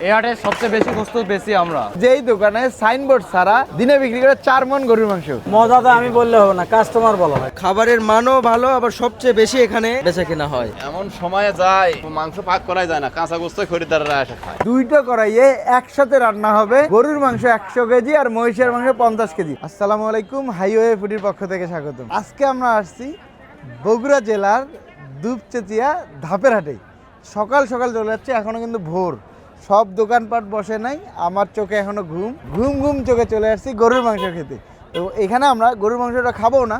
এই হাটে সবচেয়ে বেশি গোস্ত বেশি আমরা। যেই দোকানে সাইনবোর্ড ছাড়া দিনে বিক্রি করে 4 মণ গরুর মাংস। মজা তো আমি বললে হবে না, কাস্টমার বলো না। খাবারের মানও ভালো, আবার সবচেয়ে বেশি এখানে বেচা কেনা হয়। এমন সময়ে যায় মাংস পাক করাই যায় না, কাঁচা গোস্ত খরিদ্দাররা এসে খায়। দুইটা কড়াইয়ে একসাথে রান্না হবে। গরুর মাংস 100 কেজি আর মহিষের মাংস 50 কেজি। আসসালামু আলাইকুম, হাইওয়ে ফুডির পক্ষ থেকে স্বাগতম। আজকে আমরা আসছি বগুড়া জেলার দুপচেচিয়া ধাপের হাটে। সকাল সকাল চলে যাচ্ছে, এখনো কিন্তু ভোর, সব দোকানপাট বসে নাই। আমার চোখে এখনো ঘুম চোখে চলে আসছি গরুর মাংস খেতে। তো এখানে আমরা গরুর মাংসটা খাবো না,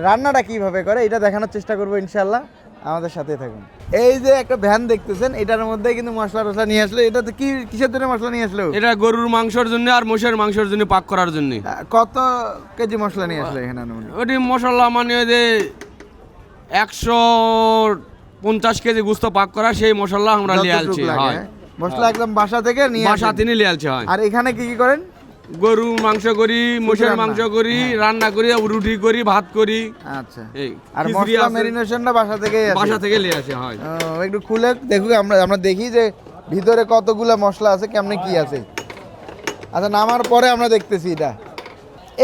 রান্নাটা কিভাবে করে এটা দেখানোর চেষ্টা করবো ইনশাল্লাহ। আমাদের সাথে থাকুন। এই যে একটা ভ্যান দেখতেছেন, এটার মধ্যে কিন্তু মশলা টসলা নিয়ে আসলো। এটা তো কি কিসের জন্য মশলা নিয়ে আসলো? এটা গরুর মাংসের জন্য আর মোষের মাংসের জন্য পাক করার জন্য। কত কেজি মশলা নিয়ে আসলো এখানে? ওটি মশলা মানে যে 150 কেজি গুস্ত পাক করা, সেই মশলা আমরা নিয়ে আসছি। হয় মশলা একদম বাসা থেকে নিয়ে বাসা থেকে নিয়ে আসছি। হয়। আর এখানে কি কি করেন? গরুর মাংস করি, মোষের মাংস করি, রান্না করি, রুটি করি, ভাত করি। আচ্ছা, এই আর মশলা ম্যারিনেশনটা বাসা থেকেই আসে? বাসা থেকে নিয়ে আসে। হয়। একটু খুলে দেখুক, আমরা দেখি যে ভিতরে কতগুলা মশলা আছে, কেমনে কি আছে। আচ্ছা, নামার পরে আমরা দেখতেছি এটা।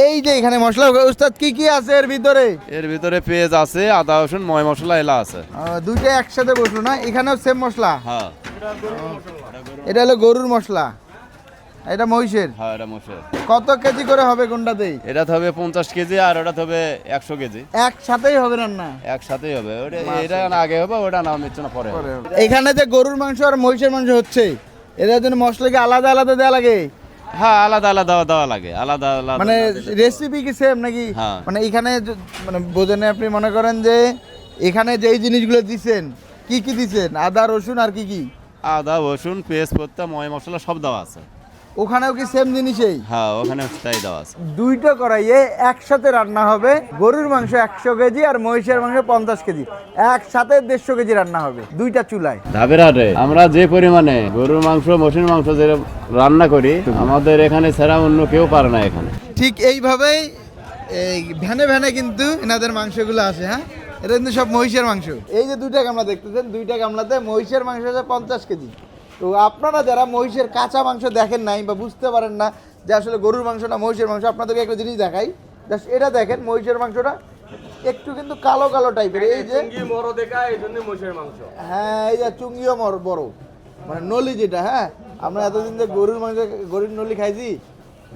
এই যে এখানে মশলা, উস্তাদ কি কি আছে এর ভিতরে? এর ভিতরে পেঁয়াজ আছে, আদা রসুন, ময় মশলা এলা আছে। দুইটা একসাথে বসলো না? এখানেও সেম মশলা? হ্যাঁ, এটা হলো গরুর মশলা, এটা মহিষের। হ্যাঁ, এটা মোষের। কত কেজি করে হবে কোনটাতেই? এটা হবে 50 কেজি আর ওটা হবে 100 কেজি। একসাথেই হবে রান্না? একসাথেই হবে। এটা না আগে হবে, ওটা না মিচ্ছে না পরে হবে। এখানে যে গরুর মাংস আর মহিষের মাংস হচ্ছে, এটার জন্য মশলা কি আলাদা আলাদা দেওয়া লাগে? হ্যাঁ, আলাদা আলাদা দেওয়া লাগে, আলাদা আলাদা। মানে রেসিপি কি সেম নাকি? হ্যাঁ। মানে এখানে মানে বোঝেন, আপনি মনে করেন যে এখানে যেই জিনিসগুলো দিছেন, কি কি দিছেন? আদা রসুন আর কি কি? আদা রসুন, পেঁয়াজ, পত্তা, ময় মশলা সব দেওয়া আছে। ওখানেও কি সেম জিনিসই? হ্যাঁ, ওখানে তাই দেওয়া আছে। দুইটা কড়াইয়ে একসাথে রান্না হবে। গরুর মাংস 100 কেজি আর মহিষের মাংস 50 কেজি, একসাথে 150 কেজি রান্না হবে দুইটা চুলায়। ধাপের হাটে আমরা যে পরিমাণে গরুর মাংস, মোষের মাংস যে রান্না করি, আমাদের এখানে ছাড়া অন্য কেউ পারে না এখানে। ঠিক এইভাবেই এই ভ্যানে ভ্যানে কিন্তু এনাদের মাংসগুলো আসে। হ্যাঁ, এটা কিন্তু সব মহিষের মাংস। এই যে দুইটা গামলা দেখতেছেন, দুইটা গামলাতে মহিষের মাংস আছে 50 কেজি। তো আপনারা যারা মহিষের কাঁচা মাংস দেখেন নাই বা বুঝতে পারেন না যে আসলে গরুর মাংস না মহিষের মাংস, আপনাদেরকে একটা জিনিস দেখাই। জাস্ট এটা দেখেন, মহিষের মাংসটা একটু কিন্তু কালো কালো টাইপের। এই যে বড় দেখা, এই জন্য মোষের মাংস। হ্যাঁ, এই যে চুঙ্গিও বড়, মানে নলি যেটা। হ্যাঁ, আমরা এতদিন যে গরুর মাংস, গরুর নলি খাইছি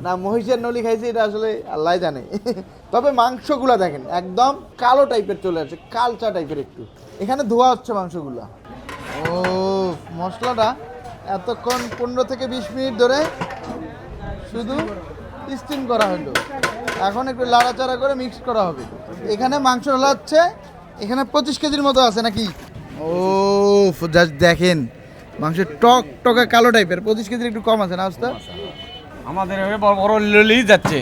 না মহিষের নলি খাইছি, এটা আসলে আল্লাহ জানে। তবে মাংসগুলা দেখেন একদম কালো টাইপের চলে আসছে, কালচা টাইপের একটু। এখানে ধোয়া হচ্ছে মাংসগুলা। ও, মশলাটা এতক্ষণ 15 থেকে 20 মিনিট ধরে শুধু স্টিম করা হলো, এখন একটু লাড়াচাড়া করে মিক্স করা হবে। এখানে মাংস হচ্ছে, এখানে 25 কেজির মতো আছে নাকি? ও জাস্ট দেখেন, মাংস টক টকা কালো টাইপের। 25 কেজির একটু কম আছে না অবস্থা? আমাদের বড় ললি যাচ্ছে।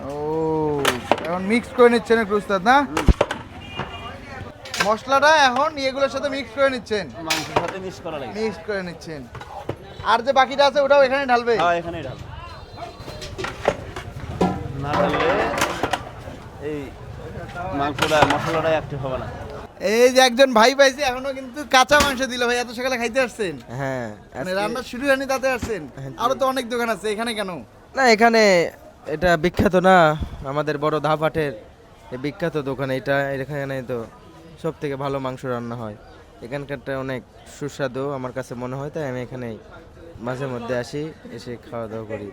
ও, এখন মিক্স করে নিচ্ছেন একটু উস্তাদ, না? মশলাটা এখন এগুলোর সাথে মিক্স করে নিচ্ছেন, মাংসের সাথে মিক্স করা লাগে। মিক্স করে নিচ্ছেন। আর যে বাকিটা আছে ওটাও এখানে ঢালবে? হ্যাঁ, এখানেই ঢাল। না ঢাললে এই মাংসটা মশলাটা অ্যাক্টিভ হবে না। এই যে একজন ভাই পাইছি, এখনো কিন্তু কাঁচা মাংস দিল। ভাই, এত সকালে খাইতে আসছেন? হ্যাঁ, মানে রান্না শুরু হয়নি তাতে আসছেন? আরো তো অনেক দোকান আছে, এখানে কেন? না এখানে এটা বিখ্যাত না, আমাদের বড় ধাপহাটের বিখ্যাত দোকান এটা। এখানে তো সব থেকে ভালো মাংস রান্না হয়। এখানকারটা অনেক সুস্বাদু আমার কাছে মনে হয়, তাই আমি এখানে মাঝে মধ্যে আসি, এসে খাওয়া দাওয়া করি।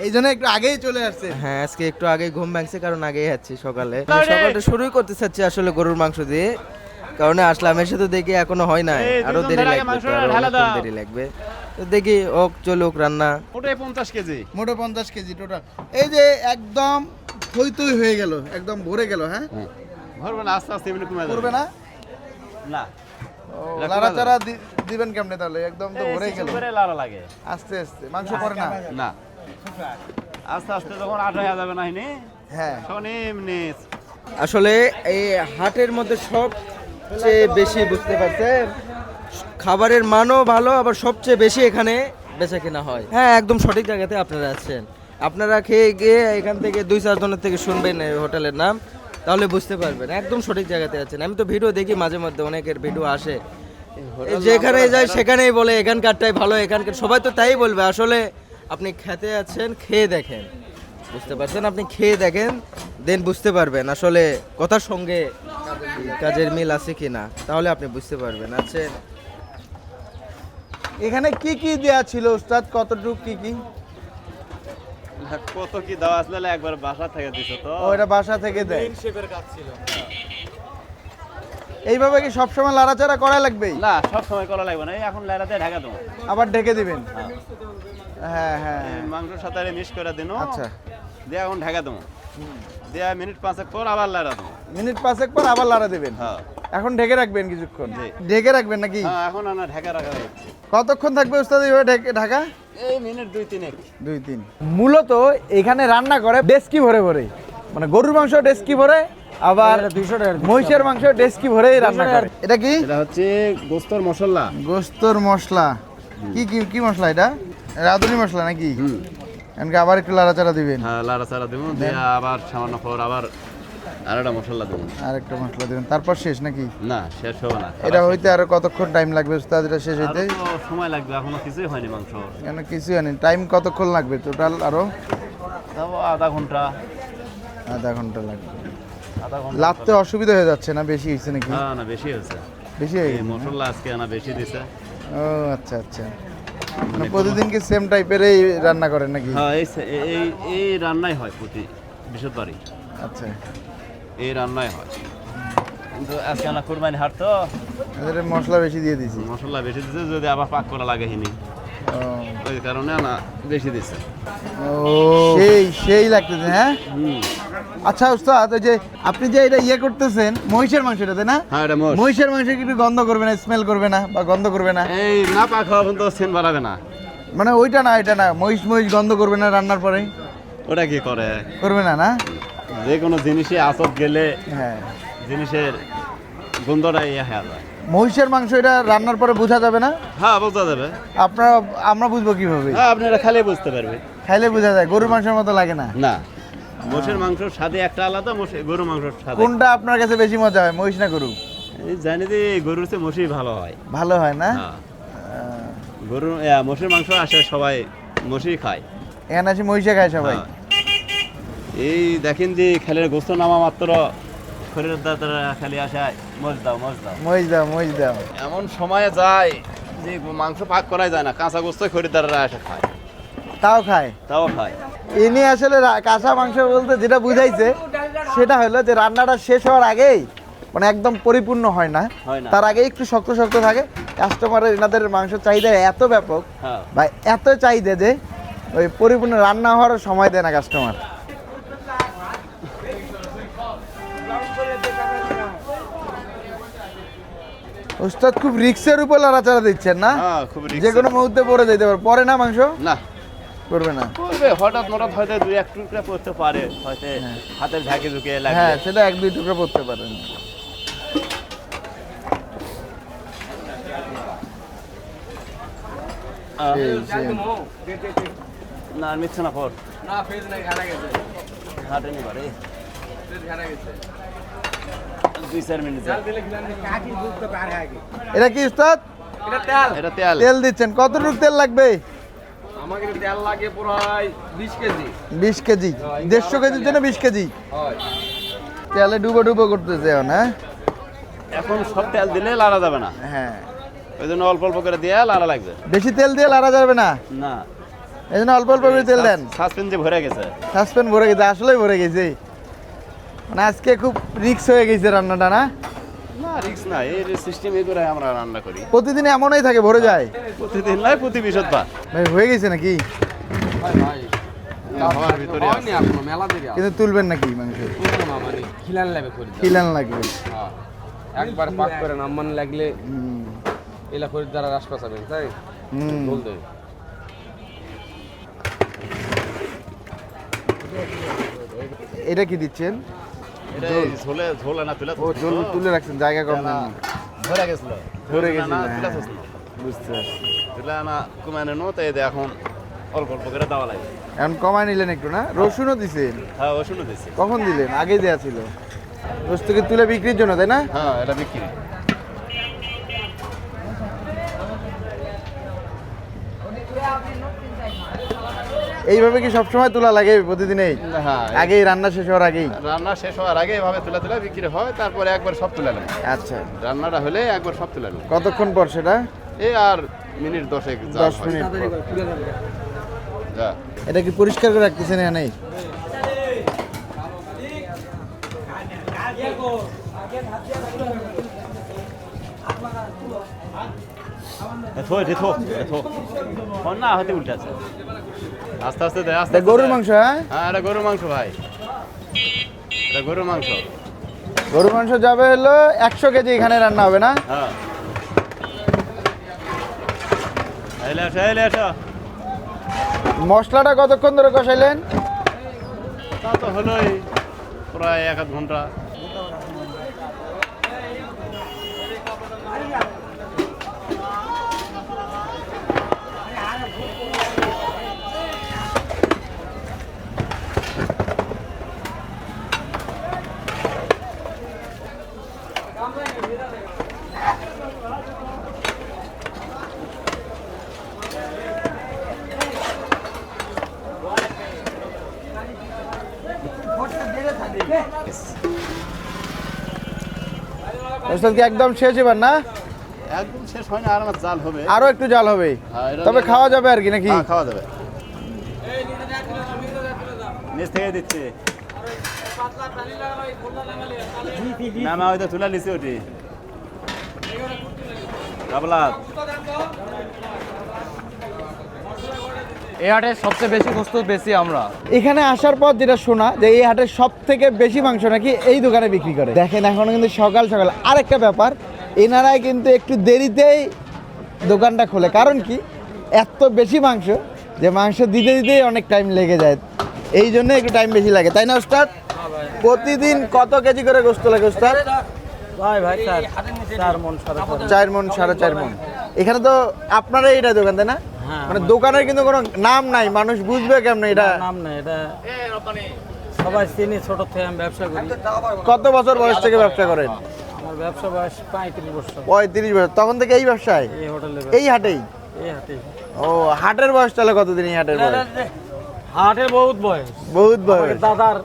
এই জন্য একটু আগেই চলে আসছে? হ্যাঁ, আজকে একটু আগেই ঘুম ভাঙছে, কারণ আগেই যাচ্ছি সকালে। সকালটা শুরুই করতে চাচ্ছি আসলে গরুর মাংস দিয়ে, কারণ আসলাম এসে তো দেখি এখনো হয় না, আরো দেরি লাগবে, দেরি লাগবে। তো দেখি ওক চলুক রান্না। ওটাই 50 কেজি। মোটে 50 কেজি টোটাল। এই যে একদম থই হয়ে গেল, একদম ভরে গেল। হ্যাঁ, ভরবে না, আস্তে আস্তে এমনি কমে যাবে। করবে না? না, লাড়াচাড়া দিবেন কেমনে তাহলে? একদম তো ভরে গেল। করে লাড়া লাগে আস্তে আস্তে মাংস পড়ে না? না, আস্তে আস্তে যখন আটা হয়ে যাবে না হিনি, হ্যাঁ, তখন এমনি। আসলে এই হাটের মধ্যে সবচেয়ে বেশি বুঝতে পারছেন, খাবারের মানও ভালো, আবার সবচেয়ে বেশি এখানে বেচা কেনা হয়। হ্যাঁ, একদম সঠিক জায়গাতে আপনারা আছেন। আপনারা খেয়ে গিয়ে এখান থেকে 2-4 জনের থেকে শুনবেন এই হোটেলের নাম, তাহলে বুঝতে পারবেন একদম সঠিক জায়গাতে আছেন। আমি তো ভিডিও দেখি মাঝে মধ্যে, অনেকের ভিডিও আসে যেখানে যায় সেখানেই বলে এখানকারটাই ভালো, এখানকার সবাই তো তাই বলবে। আসলে আপনি খেতে আছেন, খেয়ে দেখেন, বুঝতে পারছেন? আপনি খেয়ে দেখেন, দেন বুঝতে পারবেন আসলে কথার সঙ্গে কাজের মিল আছে কিনা, তাহলে আপনি বুঝতে পারবেন। আচ্ছা, এখানে কি কি দেয়া ছিল উস্তাদ, কতটুকু কি কি? কত কি দেওয়া আসলে একবার বাসা থেকে দিছো তো। ও এটা বাসা থেকে দেয়। এইভাবে কি সবসময় লাড়াচাড়া করা লাগবে? না, সব সময় করা লাগবে না, এই এখন লাইরাতে ঢাকা দেবো। আবার ঢেকে দিবেন? হ্যাঁ হ্যাঁ। এই মাংসের সাথে মিক্স করে দিন। আচ্ছা, দিয়ে এখন ঢাকা দেবো, দিয়ে মিনিট 5 পর আবার লাইরা দেবো। মিনিট 5 পর আবার লাড়া দিবেন? হ্যাঁ এখন ঢেকে রাখবেন কিছুক্ষণ? জি। ঢেকে রাখবেন নাকি? হ্যাঁ, এখন আনা ঢাকা রাখা হচ্ছে। কতক্ষণ থাকবে উস্তাদ এইভাবে ঢাকা? এই মিনিট 2-3। 2-3। মূলত এখানে রান্না করে ডেস্কি ভরে ভরে, মানে গরুর মাংস ডেস্কি ভরে, আবার 200 টাকা। মহিষের মাংস ডেস্কি ভরে রান্না করে। এটা কি? এটা হচ্ছে গোস্তর মশলা। গোস্তর মশলা। কি কি কি মশলা এটা? রাঁধুনি মশলা নাকি? এমনকি আবার একটু লাড়াচাড়া দিবেন? হ্যাঁ, লাড়াচাড়া দেবো, দিয়ে আবার সামান্য পর আবার আরেকটা মশলা দেবো। আর একটা মশলা দিবেন, তারপর শেষ নাকি? না, শেষ হবে না। এটা হইতে আরো কতক্ষণ টাইম লাগবে উস্তাদ এটা শেষ হইতে? আরো তো সময় লাগবে, এখনো কিছুই হয়নি মাংস। কেন কিছু জানি টাইম কতক্ষণ লাগবে টোটাল? আরো তাও আধা ঘন্টা। আধা ঘন্টা লাগবে। আধা ঘন্টা। লাভতে অসুবিধা হয়ে যাচ্ছে না? বেশি হয়েছে নাকি? হ্যাঁ, না বেশি হয়েছে। বেশি হয়ে এই গেছে? মশলা আজকে আনা বেশি দিছে। ও আচ্ছা আচ্ছা। মানে প্রতিদিন কি সেম টাইপেরই রান্না করেন নাকি? হ্যাঁ, এই এই রান্নাই হয় প্রতি বৃহস্পতিবারই। আচ্ছা, এই রান্নাই হয়, কিন্তু আজকে আনা কুরবানি হাট তো এদের মশলা বেশি দিয়ে দিছি। মশলা বেশি দিছে, যদি আবার পাক করা লাগে হিনি, ও ওই কারণে আনা বেশি দিছে। সেই সেই লাগতেছে। হ্যাঁ হুম। আচ্ছা উস্তাদ, ওই যে আপনি যে এটা ইয়ে করতেছেন মহিষের মাংসটা, তাই না? হ্যাঁ, এটা মোষ। মহিষের মাংস কি একটু গন্ধ করবে না, স্মেল করবে না, বা গন্ধ করবে না? এই না পাক হওয়া পর্যন্ত সেন বাড়াবে না। মানে ওইটা না, এটা না, মহিষ মহিষ গন্ধ করবে না রান্নার পরে? ওটা কি করে? করবে না? না, যে কোনো জিনিসে আচত গেলে হ্যাঁ। জিনিসের গন্ধটা ইয়ে হয়ে যায়। মহিষের মাংস এটা রান্নার পরে বোঝা যাবে না? হ্যাঁ, বোঝা যাবে। আমরা বুঝবো কিভাবে? হ্যাঁ, আপনারা খালি বুঝতে পারবে। খাইলে বোঝা যায়, গরুর মাংসের মতো লাগে না? না, মোষের মাংসের স্বাদে একটা আলাদা, গরুর মাংসের স্বাদে। কোনটা আপনার কাছে বেশি মজা হয়, মহিষ না গরু? এই জানি যে গরুর চেয়ে মোষই ভালো হয়। ভালো হয় না? হ্যাঁ, গরুর মোষের মাংস আসে সবাই মোষই খায়। এখানে আসি মহিষে খায় সবাই? হ্যাঁ। এই দেখেন যে খেলের গোস্ত নামা মাত্র শরীরের দাদারা খালি আসায় মোষ দাও, মোষ দাও। মহিষ দাও, মহিষ দাও। এমন সময়ে যায় যে মাংস পাক করাই যায় না, কাঁচা গোস্ত খরিদ্দাররা এসে খায়। তাও খায়? তাও খায়। ইনি আসলে কাঁচা মাংস বলতে যেটা বুঝাইছে সেটা হলো যে রান্নাটা শেষ হওয়ার আগেই, মানে একদম পরিপূর্ণ হয় না, হয় না। তার আগে একটু শক্ত শক্ত থাকে। কাস্টমারের এনাদের মাংস চাহিদা এত ব্যাপক, হ্যাঁ। বা এত চাহিদা যে ওই পরিপূর্ণ রান্না হওয়ার সময় দেয় না কাস্টমার। উস্তাদ খুব রিক্সের উপর লড়াচড়া দিচ্ছেন না? হ্যাঁ, খুব রিস্ক। যে কোনো মুহূর্তে পড়ে যেতে পারে। পরে না মাংস? না, করবে না? করবে হঠাৎ মঠাৎ, হয়তো 2-1 টুকরা পড়তে পারে, হয়তো হাতের ঝাঁকে ঝুঁকে লাগে। হ্যাঁ, সেটা 1-2 টুকরো পড়তে পারেন। না, আর মিথ্যে না পর না ফেজ নাই, ঘাড়া গেছে। হাটে নি পারে ফেজ ঘাড়া গেছে। 2-4 মিনিট যায়। এটা কি উস্তাদ? এটা তেল। এটা তেল। তেল দিচ্ছেন? কতটুকু তেল লাগবে? আমাকে তেল লাগে প্রায় 20 কেজি। 20 কেজি? 150 কেজির জন্য 20 কেজি হয়। তেলে ডুবো ডুবো করতেছে এখন? হ্যাঁ এখন সব তেল দিলে লাড়া যাবে না, হ্যাঁ, ওই জন্য অল্প অল্প করে দিয়ে লাড়া লাগবে। বেশি তেল দিয়ে লাড়া যাবে না, না, এই জন্য অল্প অল্প করে তেল দেন। সাসপেন্স যে ভরে গেছে। সাসপেন্ড ভরে গেছে, আসলেই ভরে গেছে। মানে আজকে খুব রিক্স হয়ে গেছে রান্নাটা, না? না, রিস্ক না, এই সিস্টেম এই করে আমরা রান্না করি। প্রতিদিন এমনই থাকে, ভরে যায়? প্রতিদিন নয়, প্রতি 20 বার। ভাই হয়ে গেছে নাকি? ভাই ভাই হওয়ার ভিতরে আছে। হয়নি এখনো, মেলা দেরি আছে। কিন্তু তুলবেন নাকি মাংস? পুরো না, মানে খিলান লাগবে করে দাও। খিলান লাগবে। হ্যাঁ, একবার পাক করে নামান লাগলে হুম, এলা খরিদ্দার রাস পাসাবেন, তাই হুম। বল দেবে। এটা কি দিচ্ছেন? এটা ঝোলে ঝোলে না তুলে ও জল তুলে রাখছেন, জায়গা কম দেন। ভরে গেছিল, ধরে গেছিল, না হ্যাঁ। তুলে আসছিল, বুঝতে পারছি। তুলে না কমানো নো, তাই এখন অল্প অল্প করে দেওয়া লাগে। এখন কমায় নিলেন একটু, না? রসুনও দিছেন? হ্যাঁ, ওষুধ দিচ্ছি। কখন দিলেন? আগেই দেয়া ছিল? রোজ থেকে তুলে বিক্রির জন্য, তাই না? হ্যাঁ, এটা বিক্রি। এইভাবে কি সবসময় তোলা লাগে প্রতিদিনেই? হ্যাঁ আগেই রান্না শেষ হওয়ার আগেই? রান্না শেষ হওয়ার আগে এভাবে তুলে বিক্রি হয়, তারপরে একবার সব তুলে নেয়। আচ্ছা, রান্নাটা হলে একবার সব তুলে নেয়। কতক্ষণ পর সেটা? এই আর মিনিট 10 10 মিনিট পর। যা এটা কি পরিষ্কার করে রাখতেছেন এখানে? আস্তে আস্তে দেয়, আস্তে এটা গরুর মাংস? হ্যাঁ, হ্যাঁ এটা গরুর মাংস ভাই, এটা গরুর মাংস। গরুর মাংস যাবে হলো 100 কেজি এখানে রান্না হবে না? হ্যাঁ এলে আসো। মশলাটা কতক্ষণ ধরে কষাইলেন? তা তো হলোই প্রায় 1-1 ঘন্টা। ওস্তাদ কি একদম শেষ এবার না? একদম শেষ হয় না, আর আমার জাল হবে। আরো একটু জাল হবে, হ্যাঁ, এটা তবে খাওয়া যাবে আর কি নাকি? হ্যাঁ, খাওয়া যাবে। নিচ থেকে দিচ্ছি না, না হয়তো তুলা নিচে ওটি কাবলাত। এই হাটে সবচেয়ে বেশি গোস্ত বেশি আমরা। এখানে আসার পর যেটা শোনা যে এই হাটের সব থেকে বেশি মাংস নাকি এই দোকানে বিক্রি করে। দেখেন এখন কিন্তু সকাল সকাল আরেকটা ব্যাপার, এনারাই কিন্তু একটু দেরিতেই দোকানটা খোলে। কারণ কি, এত বেশি মাংস যে মাংস দিতে দিতেই অনেক টাইম লেগে যায়, এই জন্য একটু টাইম বেশি লাগে, তাই না ওস্তাদ? প্রতিদিন কত কেজি করে গোস্ত লাগে ওস্তাদ? ভাই 4 মণ 4.5 4 মণ 4.5 মণ। এখানে তো আপনারাই এটা দোকান, তাই না? হ্যাঁ, মানে দোকানের কিন্তু কোনো নাম নাই, মানুষ বুঝবে কেমন এটা? নাম না, এটা সবাই চিনি, ছোট থেকে আমি ব্যবসা করি। কত বছর বয়স থেকে ব্যবসা করেন? আমার ব্যবসা বয়স 35 বছর। 35 বছর। তখন থেকে এই ব্যবসায়, এই হোটেলে, এই হাটেই? এই হাটে। ও, হাটের বয়স তাহলে কতদিন এই হাটের বয়স? হাটে বহুত বয়স, বহুত বয়স। আমাদের দাদার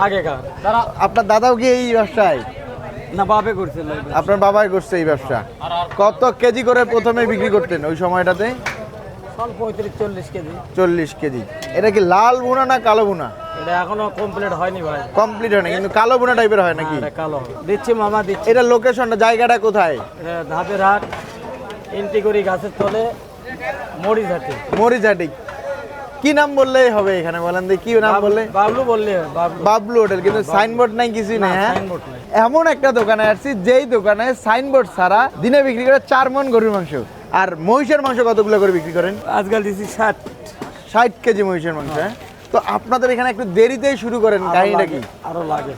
আগেকার তারা। আপনার দাদাও কি এই ব্যবসায়? না, বাপে করছিল। আপনার বাবাই করছে এই ব্যবসা? কত কেজি করে প্রথমে বিক্রি করতেন ওই সময়টাতে? সব 35-40 কেজি। 40 কেজি। এটা কি লাল বুনা না কালো বুনা? এটা এখনো কমপ্লিট হয়নি ভাই। কমপ্লিট হয় না, কিন্তু কালো বুনা টাইপের হয় নাকি? এটা কালো হবে। দিচ্ছি মামা, দিচ্ছি। এটা লোকেশনটা, জায়গাটা কোথায়? এটা ধাপের হাট, ইন্টিকরি গাছের তলে, মরিঘাটি। মরিচাটি। কি নাম বললেই হবে এখানে, বলেন দেখি কি নাম বললে? বাবলু বললে হবে, বাবলু। বাবলু হোটেল। কিন্তু সাইনবোর্ড নাই, কিছুই না, নেই। হ্যাঁ, সাইনবোর্ড নাই। এমন একটা দোকানে আসছি যেই দোকানে সাইনবোর্ড ছাড়া দিনে বিক্রি করে 4 মণ গরুর মাংস। আর মহিষের মাংস কতগুলো করে বিক্রি করেন? আজকাল দিচ্ছি 60 কেজি মহিষের মাংস। হ্যাঁ, তো আপনাদের এখানে একটু দেরিতেই শুরু করেন কাহিনীটা কি? আরো লাগে।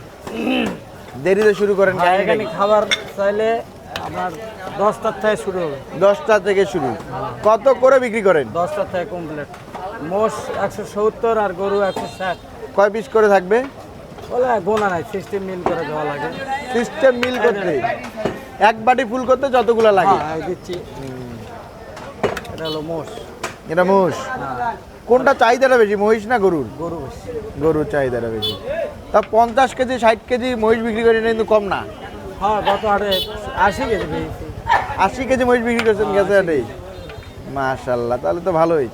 দেরিতে শুরু করেন কাহিনীটা এখানে কি? খাবার চাইলে আপনার 10টার থেকে শুরু হবে। 10টা থেকে শুরু। কত করে বিক্রি করেন? 10টার থেকে কমপ্লিট। মোষ 170 আর গরু 160। কয় পিস করে থাকবে? বলে গোনা নাই, সিস্টেম মিল করে দেওয়া লাগে। সিস্টেম মিল করতে এক বাটি ফুল করতে যতগুলো লাগে? হ্যাঁ, দিচ্ছি। এটা হলো মোষ। এটা মহিষ। কোনটা চাহিদাটা বেশি, মহিষ না গরুর? গরু বেশি। গরুর চাহিদাটা বেশি। তা 50 কেজি 60 কেজি মহিষ বিক্রি করেন, কিন্তু কম না? হ্যাঁ, গত হাটে 80 কেজি পেয়েছি। 80 কেজি মহিষ বিক্রি করছেন গেছে হাটেই? মাশাআল্লাহ, তাহলে তো ভালোই।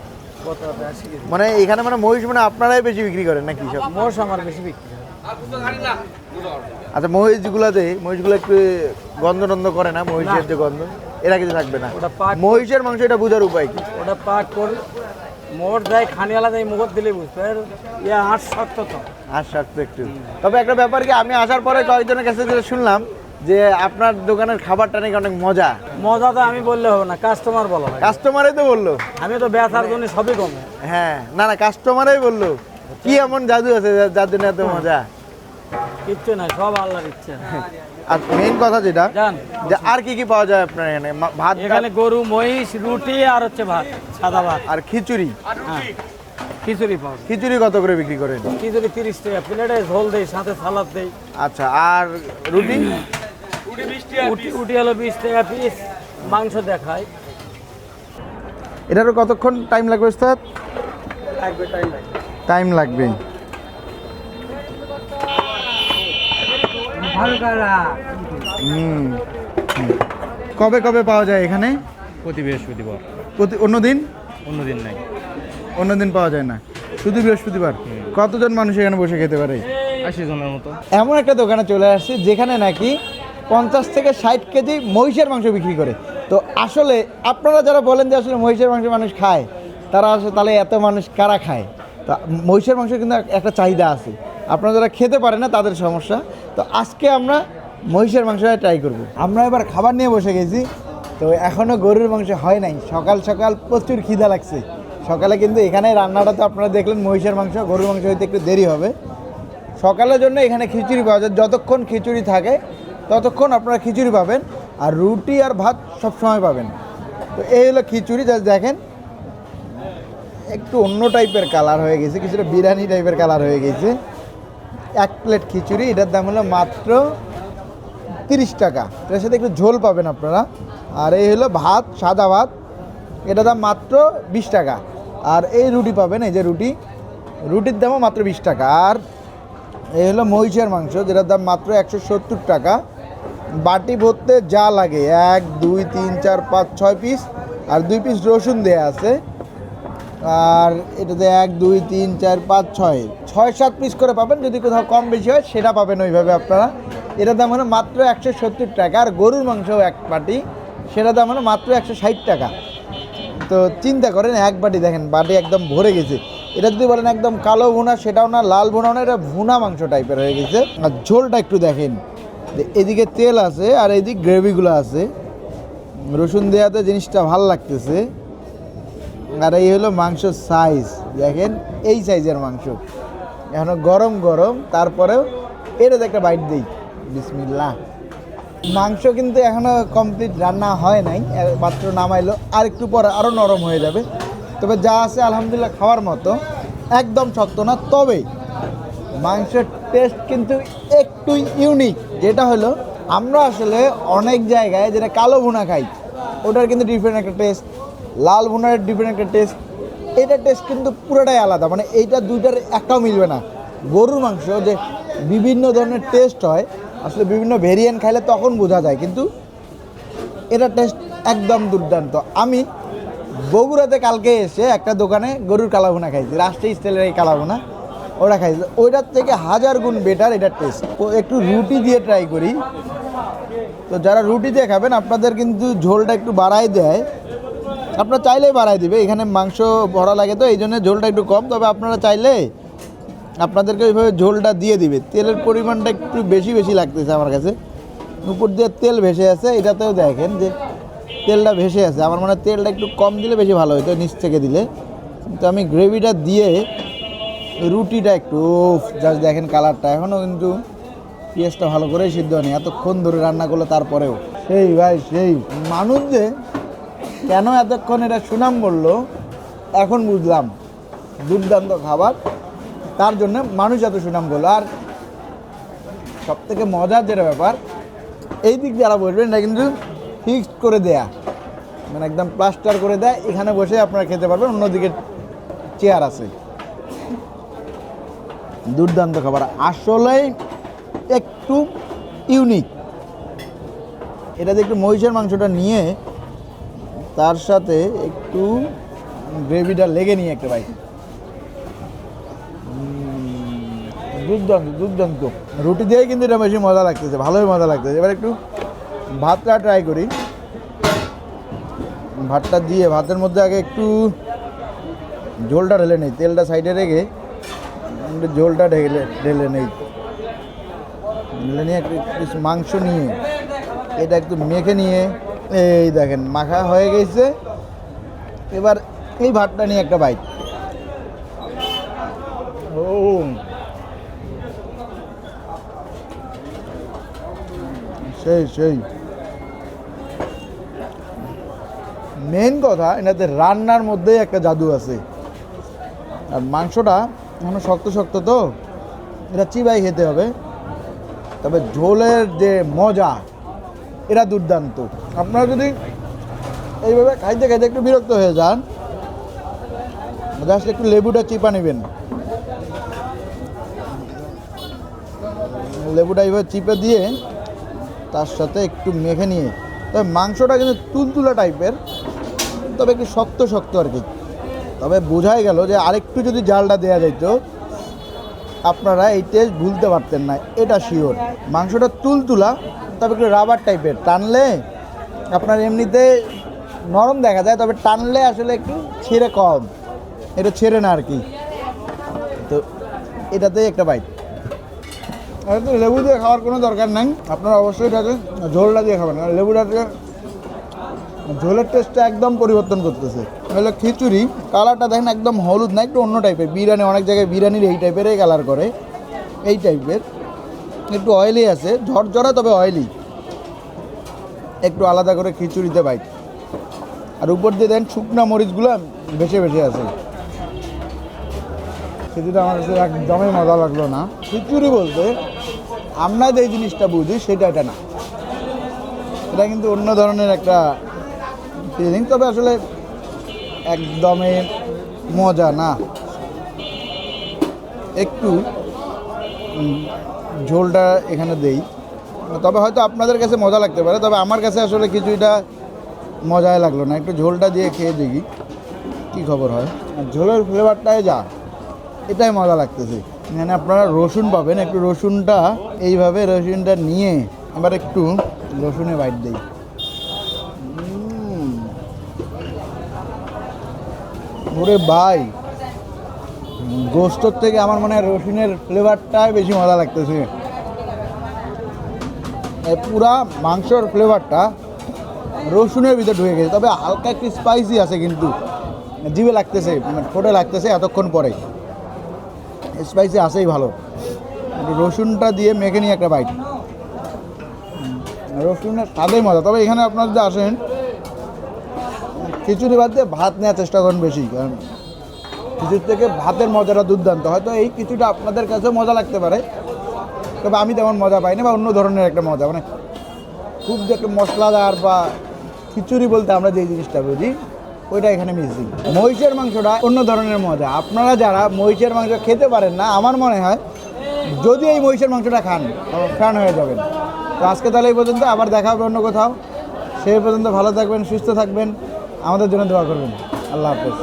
গত হাটে 80 কেজি। মানে এখানে মানে মহিষ মানে আপনারাই বেশি বিক্রি করেন নাকি সব? মোষ আমার বেশি বিক্রি হয়। আচ্ছা, মহিষগুলো একটু গন্ধ টন্ধ করে না? মহিষের যে গন্ধ, এরা কিছু থাকবে না? ওটা পাক। মহিষের মাংস, এটা বোঝার উপায় কি? ওটা পাক করে মোট যায়, খানিয়ালা যায়, মুখত দিলে বুঝতে আর ইয়া হাট শক্ত তো। আর শক্ত একটু। তবে একটা ব্যাপার কি, আমি আসার পরে কয়েকজনের কাছে যেটা শুনলাম যে আপনার দোকানের খাবারটা নাকি অনেক মজা। মজা তো আমি বললে হবে না, কাস্টমার বলা হয়। কাস্টমারই তো বললো। আমি তো ব্যথার জন্য সবই কমে। হ্যাঁ, না না, কাস্টমারই বললো। কি এমন জাদু আছে যার জন্য এত মজা? কিচ্ছু নাই, সব আল্লাহর ইচ্ছা। আর মেইন কথা যেটা, জান, যে আর কি কি পাওয়া যায় আপনার এখানে? ভাত, এখানে গরু, মহিষ, রুটি আর হচ্ছে ভাত, সাদা ভাত। আর খিচুড়ি। হ্যাঁ, খিচুড়ি পাওয়া যায়। খিচুড়ি কত করে বিক্রি করেন? খিচুড়ি 30 টাকা প্লেটে, ঝোল দেই, সাথে সালাদ দেই। আচ্ছা, আর রুটি? উটি হলো 20 টাকা পিস। মাংস দেখায়। এটারও কতক্ষণ টাইম লাগবে ওস্তাদ? টাইম লাগবে। হুম। কবে কবে পাওয়া যায় এখানে? প্রতি বৃহস্পতিবার। অন্য দিন? অন্য দিন নাই। অন্য দিন পাওয়া যায় না, শুধু বৃহস্পতিবার। কতজন মানুষ এখানে বসে খেতে পারে? 80 জনের মতো। এমন একটা দোকানে চলে আসছি যেখানে নাকি 50 থেকে 60 কেজি মহিষের মাংস বিক্রি করে। তো আসলে আপনারা যারা বলেন যে আসলে মহিষের মাংস মানুষ খায়, তারা আসলে তাহলে এত মানুষ কারা খায়? তা মহিষের মাংস কিন্তু একটা চাহিদা আছে, আপনারা যারা খেতে পারে না তাদের সমস্যা। তো আজকে আমরা মহিষের মাংসটা ট্রাই করব। আমরা এবার খাবার নিয়ে বসে গেছি, তো এখনও গরুর মাংস হয় নাই। সকাল সকাল প্রচুর খিদা লাগছে সকালে, কিন্তু এখানে রান্নাটা তো আপনারা দেখলেন মহিষের মাংস, গরুর মাংস হইতে একটু দেরি হবে। সকালের জন্য এখানে খিচুড়ি পাওয়া যায়, যতক্ষণ খিচুড়ি থাকে ততক্ষণ আপনারা খিচুড়ি পাবেন, আর রুটি আর ভাত সবসময় পাবেন। তো এই হলো খিচুড়ি, যা দেখেন একটু অন্য টাইপের কালার হয়ে গেছে, কিছুটা বিরিয়ানি টাইপের কালার হয়ে গেছে। 1 প্লেট খিচুড়ি, এটার দাম হলো মাত্র 30 টাকা। এটার সাথে একটু ঝোল পাবেন আপনারা। আর এই হলো ভাত, সাদা ভাত, এটার দাম মাত্র 20 টাকা। আর এই রুটি পাবেন, এই যে রুটির দামও মাত্র 20 টাকা। আর এই হলো মহিষের মাংস, যেটার দাম মাত্র 170 টাকা। বাটি ভরতে যা লাগে 1 2 3 4 5 6 পিস, আর 2 পিস রসুন দেয়া আছে। আর এটাতে 1 2 3 4 5 6 7 পিস করে পাবেন, যদি কোথাও কম বেশি হয় সেটা পাবেন ওইভাবে আপনারা। এটার দাম হলো মাত্র 170 টাকা। আর গরুর মাংস এক বাটি, সেটার দাম হলো মাত্র 160 টাকা। তো চিন্তা করেন, এক বাটি দেখেন, বাটি একদম ভরে গেছে। এটা যদি বলেন একদম কালো ভুনা, সেটাও না, লাল ভুনাও না, এটা ভুনা মাংস টাইপের হয়ে গেছে। আর ঝোলটা একটু দেখেন, এদিকে তেল আছে আর এদিকে গ্রেভিগুলো আছে, রসুন দেওয়াতে জিনিসটা ভাল লাগতেছে। আর এই হলো মাংসর সাইজ, দেখেন এই সাইজের মাংস, এখনো গরম গরম। তারপরেও এটাতে একটা বাইট দিই, বিসমিল্লাহ। মাংস কিন্তু এখনো কমপ্লিট রান্না হয় নাই, মাত্র নামাইলো, আর একটু পরে আরও নরম হয়ে যাবে। তবে যা আছে আলহামদুলিল্লাহ খাওয়ার মতো, একদম শক্ত না। তবে মাংসের টেস্ট কিন্তু একটু ইউনিক, যেটা হলো আমরা আসলে অনেক জায়গায় যেটা কালো ভুনা খাই, ওটার কিন্তু ডিফারেন্ট একটা টেস্ট, লাল ভুনার ডিফারেন্ট একটা টেস্ট, এটার টেস্ট কিন্তু পুরোটাই আলাদা। মানে এইটা দুইটার একটাও মিলবে না। গরুর মাংস যে বিভিন্ন ধরনের টেস্ট হয়, আসলে বিভিন্ন ভেরিয়েন্ট খাইলে তখন বোঝা যায়, কিন্তু এটা টেস্ট একদম দুর্দান্ত। আমি বগুড়াতে কালকে এসে একটা দোকানে গরুর কালাভুনা খাইছি, রাষ্ট্রীয় স্টাইলের এই কালাভুনা, ওটা খাইছি, ওইটার থেকে 1000 গুণ বেটার এটার টেস্ট। একটু রুটি দিয়ে ট্রাই করি। তো যারা রুটি দিয়ে খাবেন, আপনাদের কিন্তু ঝোলটা একটু বাড়াই দেয়, আপনারা চাইলেই বাড়াই দিবে। এখানে মাংস ভরা লাগে তো এই জন্য ঝোলটা একটু কম, তবে আপনারা চাইলে আপনাদেরকে ওইভাবে ঝোলটা দিয়ে দিবে। তেলের পরিমাণটা একটু বেশি বেশি লাগতেছে আমার কাছে, উপর দিয়ে তেল ভেসে আছে, এটাতেও দেখেন যে তেলটা ভেসে আছে। আমার মনে হয় তেলটা একটু কম দিলে বেশি ভালো হতো, নিচ থেকে দিলে। কিন্তু আমি গ্রেভিটা দিয়ে রুটিটা একটু জাস্ট দেখেন কালারটা, এখনও কিন্তু পেঁয়াজটা ভালো করেই সিদ্ধ হয়নি, এতক্ষণ ধরে রান্না করলো তারপরেও। সেই ভাই সেই মানুষ যে কেন এতক্ষণ এটা সুনাম বললো এখন বুঝলাম। দুর্দান্ত খাবার, তার জন্য মানুষ এত সুনাম করলো। আর সবথেকে মজার যেটা ব্যাপার, এই দিক যারা বসবেন এটা কিন্তু ফিক্সড করে দেয়া, মানে একদম প্লাস্টার করে দেয়, এখানে বসে আপনারা খেতে পারবেন, অন্যদিকে চেয়ার আছে। দুর্দান্ত খাবার, আসলেই একটু ইউনিক। এটাতে একটু মহিষের মাংসটা নিয়ে তার সাথে একটু গ্রেভিটা লেগে নিয়ে একটা বাইক, দুর্দান্ত দুর্দান্ত। রুটি দিয়েই কিন্তু এটা বেশি মজা লাগতেছে, ভালোই মজা লাগতেছে। এবার একটু ভাতটা ট্রাই করি। ভাতটা দিয়ে ভাতের মধ্যে আগে একটু ঝোলটা ঢেলে নেই, তেলটা সাইডে রেখে ঝোলটা ঢেলে নেই, ঢেলে নিয়ে একটু মাংস নিয়ে এটা একটু মেখে নিয়ে, এই দেখেন মাখা হয়ে গেছে। এবার এই ভাতটা নিয়ে একটা বাইট, ও সেই সেই। মেন কথা, এটাতে রান্নার মধ্যেই একটা জাদু আছে। আর মাংসটা এখন শক্ত শক্ত, তো এটা চিবাই খেতে হবে। তবে ঝোলের যে মজা, এটা দুর্দান্ত। আপনারা যদি এইভাবে খাইতে খাইতে একটু বিরক্ত হয়ে যান, জাস্ট একটু লেবুটা চিপা নেবেন, লেবুটা এইভাবে চিপে দিয়ে তার সাথে একটু মেখে নিয়ে, তবে মাংসটা কিন্তু তুলতুলা টাইপের, তবে একটু শক্ত শক্ত আর কি। তবে বোঝাই গেল যে আরেকটু যদি জালটা দেওয়া যেত আপনারা এই টেস্ট ভুলতে পারতেন না, এটা শিওর। মাংসটা তুলতুলা, তবে একটু রাবার টাইপের, টানলে আপনার এমনিতে নরম দেখা যায়, তবে টানলে আসলে একটু ছেড়ে কম, এটা ছেড়ে না আর কি। তো এটাতেই একটা বাইট। আর তো লেবু দিয়ে খাওয়ার কোনো দরকার নাই, আপনারা অবশ্যই এটাকে ঝোলটা দিয়ে খাবেন, কারণ লেবুটাকে ঝোলের টেস্টটা একদম পরিবর্তন করতেছে। হলো খিচুড়ি, কালারটা দেখেন একদম হলুদ না, একটু অন্য টাইপের। বিরিয়ানি অনেক জায়গায় বিরিয়ানির এই টাইপেরই কালার করে, এই টাইপের একটু অয়েলি আছে, ঝরঝরা তবে অয়েলি, একটু আলাদা করে খিচুড়িতে বাইট। আর উপর দিয়ে দেন শুকনা মরিচগুলো বেশি বেশি আছে। খিচুড়িটা আমার কাছে একদমই মজা লাগলো না। খিচুড়ি বলতে আমরা যে জিনিসটা বুঝি সেটা এটা না, এটা কিন্তু অন্য ধরনের একটা ফিলিং, তবে আসলে একদমই মজা না। একটু ঝোলটা এখানে দেই, তবে হয়তো আপনাদের কাছে মজা লাগতে পারে, তবে আমার কাছে আসলে খিচুড়িটা মজাই লাগলো না। একটু ঝোলটা দিয়ে খেয়ে দেখি কী খবর হয়। আর ঝোলের ফ্লেভারটাই যা, এটাই মজা লাগতেছে। এখানে আপনারা রসুন পাবেন, একটু রসুনটা এইভাবে রসুনটা নিয়ে এবার একটু রসুনে বাইট দিই। ওরে ভাই, গোস্তর থেকে আমার মনে হয় রসুনের ফ্লেভারটাই বেশি মজা লাগতেছে। পুরা মাংসর ফ্লেভারটা রসুনের ভিতরে ঢুকে গেছে, তবে হালকা একটু স্পাইসি আছে, কিন্তু জিভে লাগতেছে, মানে ঠোঁটে লাগতেছে এতক্ষণ পরে, স্পাইসি আছেই ভালো। রসুনটা দিয়ে মেখে নিয়ে একটা বাইট, রসুনের স্বাদেই মজা। তবে এখানে আপনারা যদি আসেন খিচুড়ি বাদ দিয়ে ভাত নেওয়ার চেষ্টা করেন বেশি, কারণ খিচুড়ি থেকে ভাতের মজাটা দুর্দান্ত। হয়তো এই কিছুটা আপনাদের কাছেও মজা লাগতে পারে, তবে আমি তেমন মজা পাই না, বা অন্য ধরনের একটা মজা, মানে খুব যে একটা মশলাদার বা খিচুড়ি বলতে আমরা যে জিনিসটা বুঝি ওইটা এখানে মিসিং। মহিষের মাংসটা অন্য ধরনের মজা। আপনারা যারা মহিষের মাংস খেতে পারেন না, আমার মনে হয় যদি এই মহিষের মাংসটা খান ফ্যান হয়ে যাবেন। তো আজকে তাহলে এই পর্যন্ত, আবার দেখা হবে অন্য কোথাও। সেই পর্যন্ত ভালো থাকবেন, সুস্থ থাকবেন, আমাদের জন্য দোয়া করবেন। আল্লাহ হাফেজ।